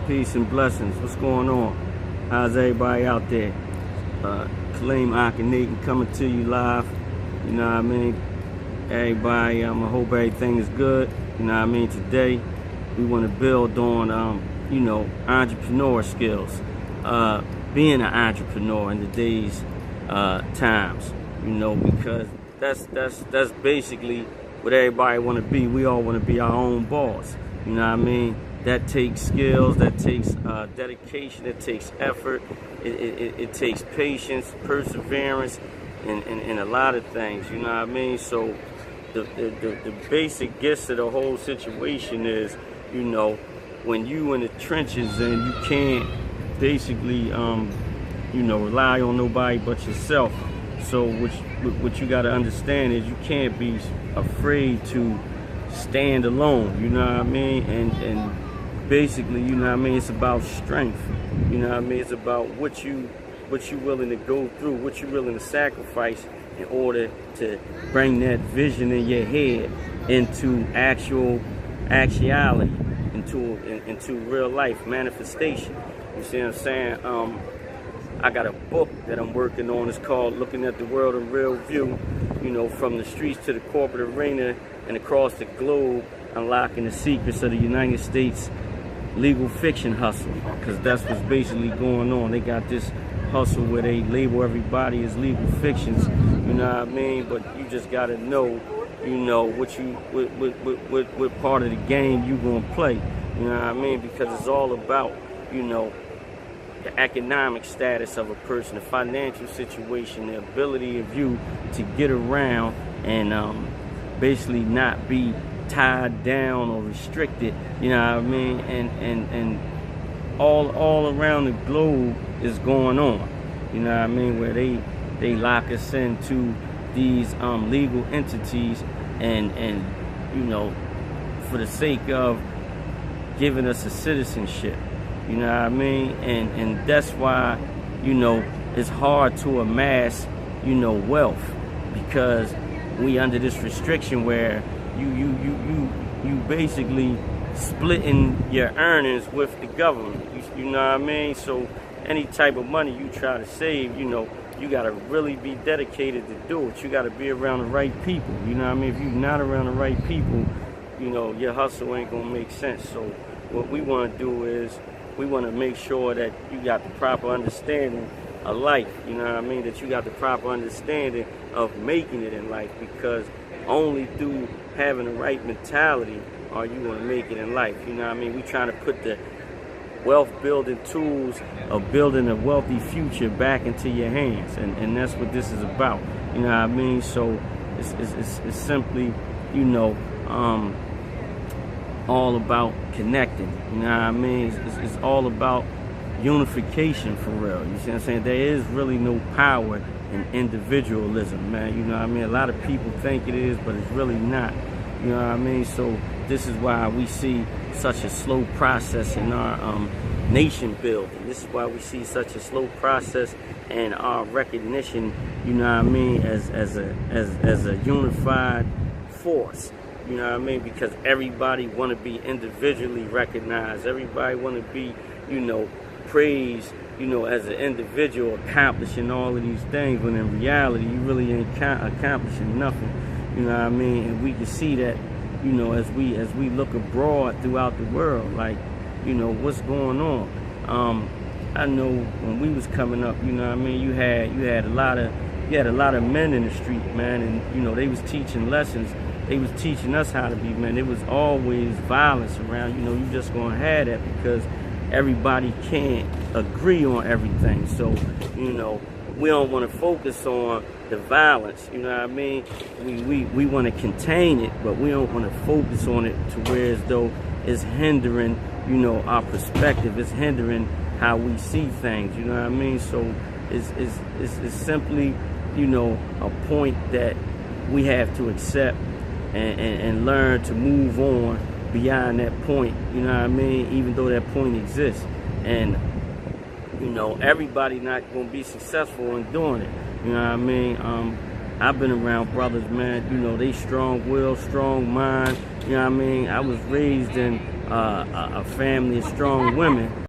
Peace and blessings. What's going on? How's everybody out there? Kaleem Akhenaten coming to you live. You know what I mean? Everybody, I hope everything is good. You know what I mean? Today, we want to build on, entrepreneur skills. Being an entrepreneur in today's times, because that's basically what everybody want to be. We all want to be our own boss. You know what I mean? That takes skills, that takes dedication, it takes effort, it takes patience, perseverance, and a lot of things, you know what I mean? So the basic gist of the whole situation is, when you in the trenches and you can't basically, rely on nobody but yourself. So what you got to understand is you can't be afraid to stand alone, you know what I mean? And basically, you know what I mean, it's about strength. You know what I mean? It's about what you willing to go through, what you willing to sacrifice in order to bring that vision in your head into actuality, into real life manifestation. You see what I'm saying? I got a book that I'm working on. It's called Looking at the World in Real View, from the streets to the corporate arena and across the globe, unlocking the secrets of the United States legal fiction hustle, because that's what's basically going on. They got this hustle where they label everybody as legal fictions, you know what I mean? But you just gotta know, what part of the game you gonna play, you know what I mean? Because it's all about, the economic status of a person, the financial situation, the ability of you to get around and basically not be tied down or restricted, you know what I mean? And all around the globe is going on, you know what I mean, where they lock us into these legal entities and for the sake of giving us a citizenship, you know what I mean? And that's why, it's hard to amass, wealth, because we under this restriction where you basically splitting your earnings with the government. You know what I mean? So any type of money you try to save, you gotta really be dedicated to do it. You gotta be around the right people. You know what I mean? If you're not around the right people, your hustle ain't gonna make sense. So what we wanna do is we wanna make sure that you got the proper understanding of life. You know what I mean? That you got the proper understanding of making it in life, because only through having the right mentality are you going to make it in life. You know what I mean? We trying to put the wealth building tools of building a wealthy future back into your hands, and that's what this is about. You know what I mean? So it's simply, all about connecting. You know what I mean? It's all about unification for real. You see what I'm saying? There is really no power in individualism, man. You know what I mean? A lot of people think it is, but it's really not. You know what I mean? So this is why we see such a slow process in our nation building. This is why we see such a slow process in our recognition, you know what I mean, as a unified force. You know what I mean? Because everybody want to be individually recognized. Everybody want to be, praised, as an individual accomplishing all of these things, when in reality you really ain't accomplishing nothing. You know what I mean? And we can see that, as we look abroad throughout the world, like, what's going on. I know when we was coming up, you know what I mean, you had a lot of men in the street, man, and they was teaching lessons. They was teaching us how to be men. It was always violence around. You just gonna have that because everybody can't agree on everything. So, we don't want to focus on the violence, you know what I mean? We want to contain it, but we don't want to focus on it to where as though it's hindering, our perspective. It's hindering how we see things, you know what I mean? So it's simply, a point that we have to accept and learn to move on beyond that point, you know what I mean? Even though that point exists. And, everybody not going to be successful in doing it, you know what I mean? I've been around brothers, man, you know, they strong will, strong mind, you know what I mean? I was raised in a family of strong women.